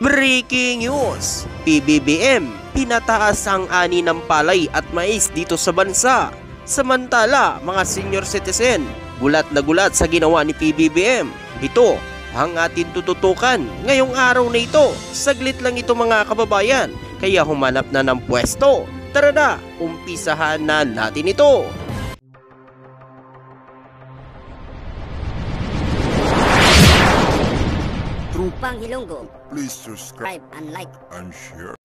Breaking news! PBBM, pinataas ang ani ng palay at mais dito sa bansa. Samantala, mga senior citizen, gulat na gulat sa ginawa ni PBBM. Ito ang ating tututukan ngayong araw na ito. Saglit lang ito mga kababayan, kaya humanap na ng pwesto. Tara na, umpisahan na natin ito. Trupang Hilonggo, Please subscribe and like. and share.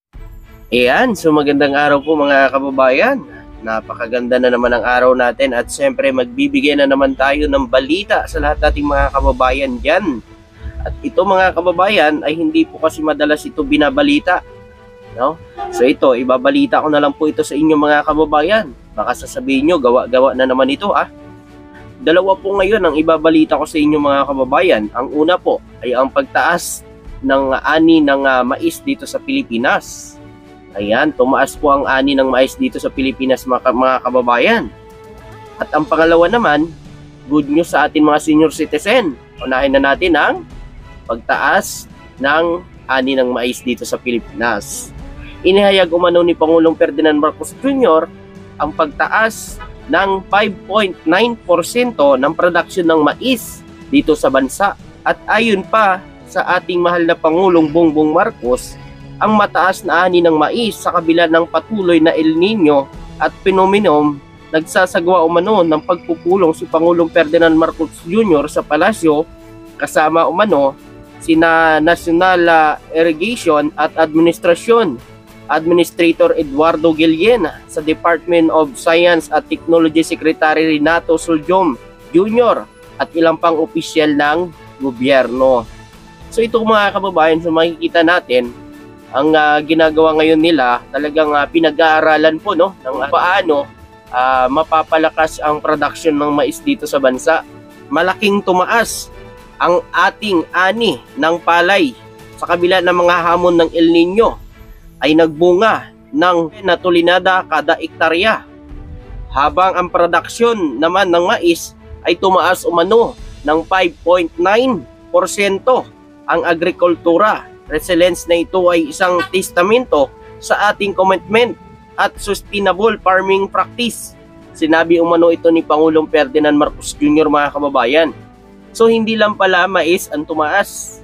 Ayan, so magandang araw po mga kababayan. Napakaganda na naman ang araw natin at siyempre magbibigay na naman tayo ng balita sa lahat nating mga kababayan dyan. At ito mga kababayan ay hindi po kasi madalas ito binabalita, no? So ito, ibabalita ko na lang po ito sa inyo mga kababayan. Baka sasabihin nyo, gawa-gawa na naman ito Dalawa po ngayon ang ibabalita ko sa inyo mga kababayan. Ang una po ay ang pagtaas ng ani ng mais dito sa Pilipinas. Ayan, tumaas po ang ani ng mais dito sa Pilipinas mga kababayan. At ang pangalawa naman, good news sa ating mga senior citizen. Unahin na natin ang pagtaas ng ani ng mais dito sa Pilipinas. Inihayag umano ni Pangulong Ferdinand Marcos Jr. ang pagtaas ng 5.9% ng production ng mais dito sa bansa. At ayon pa sa ating mahal na Pangulong Bongbong Marcos, ang mataas na ani ng mais sa kabila ng patuloy na El Nino at phenomenon, nagsasagawa umano ng pagpupulong si Pangulong Ferdinand Marcos Jr. sa palasyo kasama umano sina National Irrigation at Administration Administrator Eduardo Guillen, sa Department of Science at Technology Secretary Renato Suljom Jr. at ilang pang opisyal ng gobyerno. So ito mga kababayan, so makikita natin ang ginagawa ngayon nila, talagang pinag-aaralan po ng paano mapapalakas ang production ng mais dito sa bansa. Malaking tumaas ang ating ani ng palay sa kabila ng mga hamon ng El Nino ay nagbunga ng natulinada kada ektarya, habang ang produksyon naman ng mais ay tumaas umano ng 5.9%. Ang agrikultura resilience na ito ay isang testamento sa ating commitment at sustainable farming practice. Sinabi umano ito ni Pangulong Ferdinand Marcos Jr. mga kababayan. So hindi lang pala mais ang tumaas,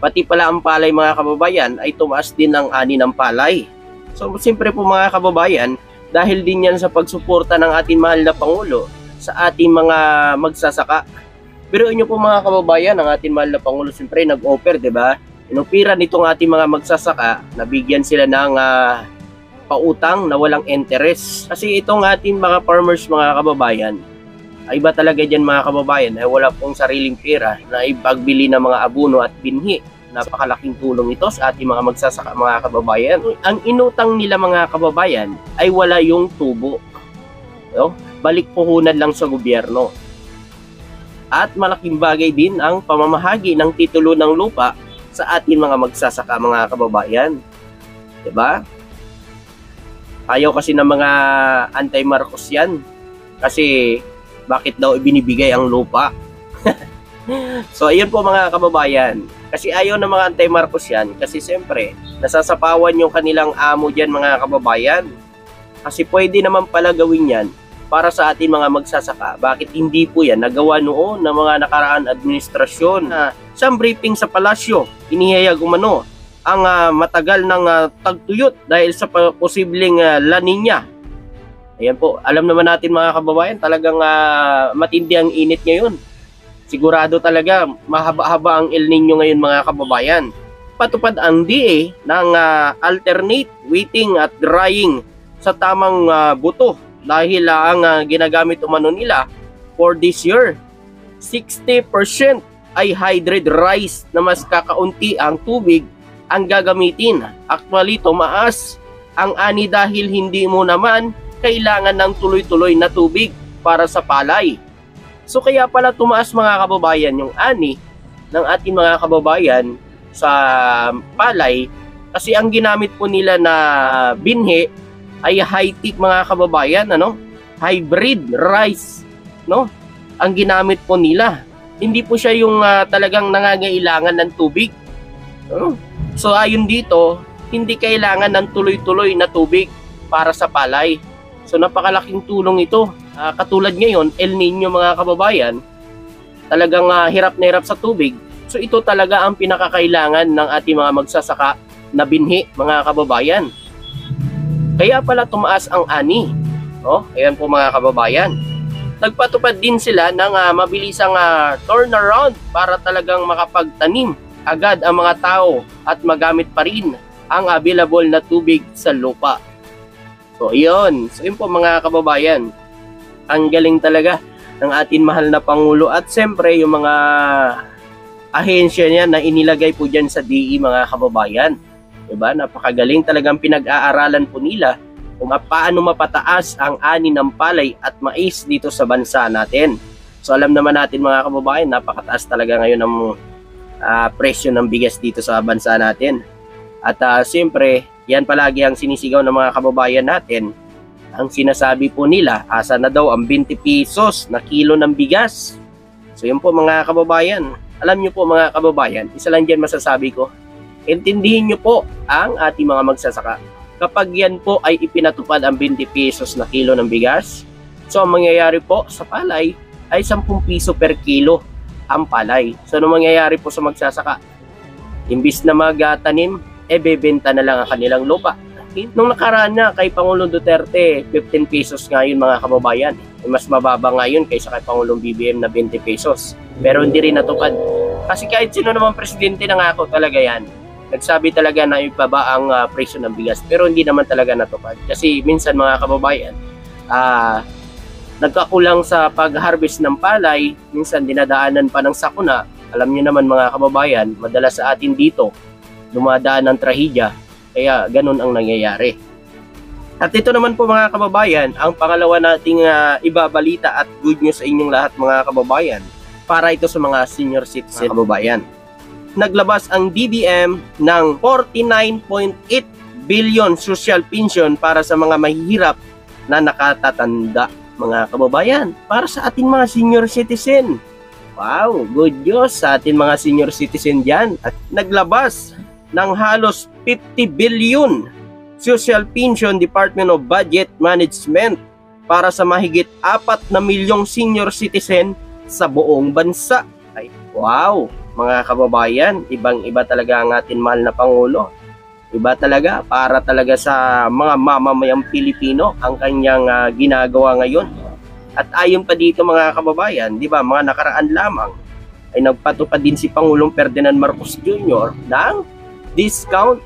pati pala ang palay mga kababayan ay tumaas din ang ani ng palay. So siyempre po mga kababayan, dahil din yan sa pagsuporta ng ating mahal na Pangulo sa ating mga magsasaka. Pero inyo po mga kababayan, ang ating mahal na Pangulo siyempre nag-offer, di ba? Inupiran nitong ating mga magsasaka, nabigyan sila ng pautang na walang interest. Kasi itong ating mga farmers mga kababayan, ay iba talaga dyan mga kababayan, ay wala pong sariling pera na ipagbili ng mga abono at binhi. Napakalaking tulong ito sa ating mga magsasaka mga kababayan. Ang inutang nila mga kababayan ay wala yung tubo, no? Balik puhunan lang sa gobyerno. At malaking bagay din ang pamamahagi ng titulo ng lupa sa ating mga magsasaka mga kababayan, diba? Ayaw kasi ng mga anti-Marcos yan, kasi bakit daw ibinibigay ang lupa? So ayun po mga kababayan, kasi ayaw ng mga anti-Marcos yan, kasi siyempre nasasapawan yung kanilang amo dyan mga kababayan. Kasi pwede naman pala gawin yan para sa ating mga magsasaka. Bakit hindi po yan nagawa noon ng mga nakaraan administrasyon? Sa briefing sa palasyo, inihayag umano ang matagal ng tagtuyot dahil sa posibleng La Nina. Ayan po, alam naman natin mga kababayan, talagang matindi ang init ngayon. Sigurado talaga mahaba-haba ang El Nino ngayon mga kababayan. Patupad ang DA ng alternate wetting at drying sa tamang buto, dahil ang ginagamit umano nila for this year, 60% ay hybrid rice na mas kakaunti ang tubig ang gagamitin. Actually, tumaas ang ani dahil hindi mo naman kailangan ng tuloy-tuloy na tubig para sa palay. So kaya pala tumaas mga kababayan yung ani ng ating mga kababayan sa palay, kasi ang ginamit po nila na binhi ay high-tech mga kababayan, hybrid rice, no? Ang ginamit po nila. Hindi po siya yung talagang nangangailangan ng tubig. So ayon dito, hindi kailangan ng tuloy-tuloy na tubig para sa palay. So napakalaking tulong ito. Katulad ngayon, El Nino mga kababayan, talagang hirap na hirap sa tubig. So ito talaga ang pinakakailangan ng ating mga magsasaka na binhi mga kababayan. Kaya pala tumaas ang ani. Ayan po mga kababayan. Nagpatupad din sila ng mabilisang turnaround para talagang makapagtanim agad ang mga tao at magamit pa rin ang available na tubig sa lupa. So yun. So yun po mga kababayan. Ang galing talaga ng ating mahal na Pangulo at siyempre yung mga ahensya niya na inilagay po dyan sa DE mga kababayan. Diba? Napakagaling talagang pinag-aaralan po nila kung paano mapataas ang ani ng palay at mais dito sa bansa natin. So alam naman natin mga kababayan, napakataas talaga ngayon ng presyo ng bigas dito sa bansa natin. At siyempre, yan palagi ang sinisigaw ng mga kababayan natin. Ang sinasabi po nila, asa na daw ang 20 pesos na kilo ng bigas. So yun po mga kababayan. Alam nyo po mga kababayan, isa lang dyan masasabi ko, intindihin nyo po ang ating mga magsasaka. Kapag yan po ay ipinatupad ang 20 pesos na kilo ng bigas, so ang mangyayari po sa palay ay 10 piso per kilo ang palay. So ano mangyayari po sa magsasaka? Imbis na magtanim, bebenta na lang ang kanilang lupa. Nung nakaraan na kay Pangulong Duterte, 15 pesos ngayon mga kababayan. Mas mababa ngayon kaysa kay Pangulong BBM na 20 pesos. Pero hindi rin natupad. Kasi kahit sino naman presidente nangako talaga yan. Nagsabi talaga na ibaba ang presyo ng bigas. Pero hindi naman talaga natupad. Kasi minsan mga kababayan, nagkakulang sa pag-harvest ng palay. Minsan dinadaanan pa ng sakuna. Alam niyo naman mga kababayan, madalas sa atin dito, dumadaan ng trahedya. Kaya ganun ang nangyayari. At ito naman po mga kababayan, ang pangalawa nating ibabalita at good news sa inyong lahat mga kababayan para ito sa mga senior citizen kababayan. Naglabas ang DBM ng 49.8 billion social pension para sa mga mahihirap na nakatatanda mga kababayan, para sa ating mga senior citizen. Wow, good news sa ating mga senior citizen dyan. At naglabas ng halos 50 billion Social Pension Department of Budget Management para sa mahigit 4 na milyong senior citizen sa buong bansa. Ay, wow, mga kababayan, ibang-iba talaga ang ating mahal na Pangulo. Iba talaga, para talaga sa mga mamamayang Pilipino ang kanyang ginagawa ngayon. At ayon pa dito mga kababayan, di ba, mga nakaraan lamang ay nagpatupad din si Pangulong Ferdinand Marcos Jr. ng discount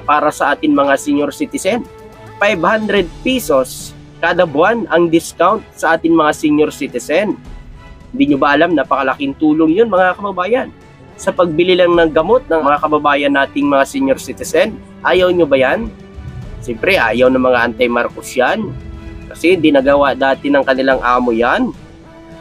para sa atin mga senior citizen. 500 pesos kada buwan ang discount sa atin mga senior citizen. Hindi nyo ba alam, napakalaking tulong yun mga kababayan sa pagbili lang ng gamot ng mga kababayan nating mga senior citizen. Ayaw nyo ba yan? Siyempre ayaw ng mga anti-Marcos yan kasi hindi nagawa dati ng kanilang amo yan.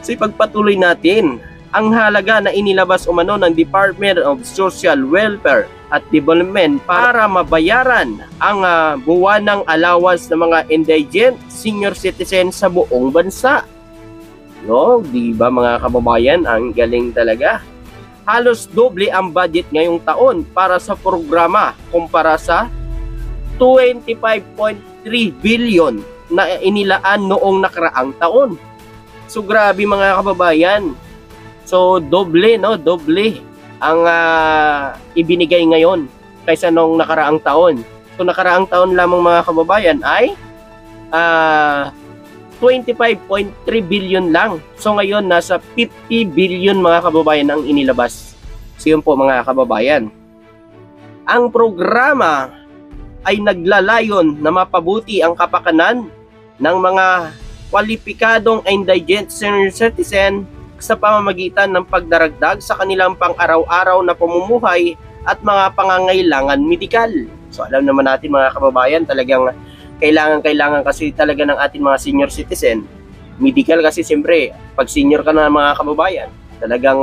So ipagpatuloy natin ang halaga na inilabas umano ng Department of Social Welfare at Development para mabayaran ang buwanang allowance ng mga indigent senior citizen sa buong bansa. No, di ba mga kababayan, ang galing talaga. Halos doble ang budget ngayong taon para sa programa kumpara sa 25.3 billion na inilaan noong nakaraang taon. So grabe mga kababayan. So doble ang ibinigay ngayon kaysa nung nakaraang taon. So nakaraang taon lamang mga kababayan ay 25.3 billion lang. So ngayon nasa 50 billion mga kababayan ang inilabas. So yun po mga kababayan. Ang programa ay naglalayon na mapabuti ang kapakanan ng mga kwalipikadong indigent senior citizen sa pamamagitan ng pagdaragdag sa kanilang pang-araw-araw na pamumuhay at mga pangangailangan medikal. So alam naman natin mga kababayan, talagang kailangan kasi talaga ng ating mga senior citizen medical, kasi siyempre pag senior ka na mga kababayan, talagang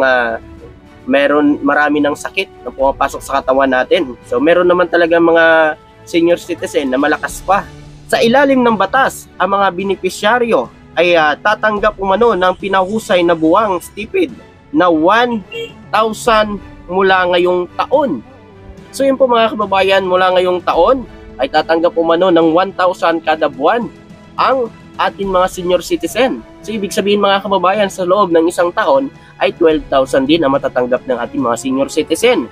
marami ng sakit na pumapasok sa katawan natin. So meron naman talaga mga senior citizen na malakas pa. Sa ilalim ng batas, ang mga benepisyaryo ay tatanggap umano ng pinahusay na buwang stipend na 1,000 mula ngayong taon. So yun po mga kababayan, mula ngayong taon ay tatanggap umano ng 1,000 kada buwan ang ating mga senior citizen. So ibig sabihin mga kababayan, sa loob ng isang taon ay 12,000 din ang matatanggap ng ating mga senior citizen.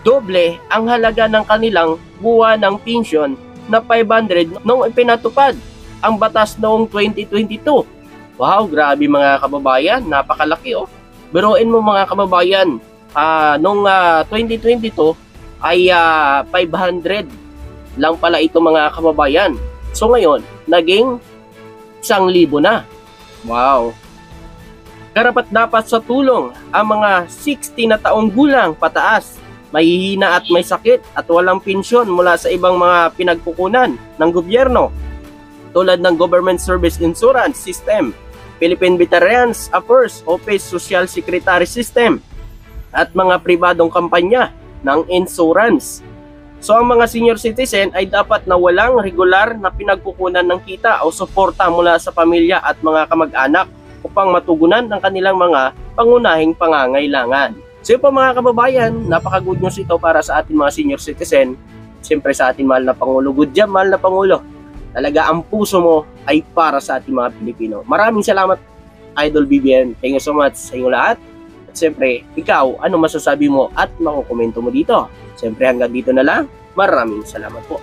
Doble ang halaga ng kanilang buwan ng pensyon na 500 nung ipinatupad ang batas noong 2022. Wow, grabe mga kababayan, napakalaki oh. Biruin mo mga kababayan, noong 2022 ay 500 lang pala ito mga kababayan. So ngayon, naging 1,000 na. Wow. Karapat-dapat sa tulong ang mga 60 na taong gulang pataas, mahihina at may sakit at walang pensyon mula sa ibang mga pinagkukunan ng gobyerno tulad ng Government Service Insurance System, Philippine Veterans Affairs Office Social Secretary System at mga pribadong kampanya ng insurance. So ang mga senior citizen ay dapat na walang regular na pinagkukunan ng kita o suporta mula sa pamilya at mga kamag-anak upang matugunan ang kanilang mga pangunahing pangangailangan. So yun po mga kababayan, napaka-good news ito para sa ating mga senior citizen. Siyempre sa ating mahal na Pangulo. Good job, mahal na Pangulo. Talaga ang puso mo ay para sa ating mga Pilipino. Maraming salamat, Idol BBM. Thank you so much sa inyong lahat. At siyempre, ikaw, ano masasabi mo at makukomento mo dito? Siyempre hanggang dito na lang. Maraming salamat po.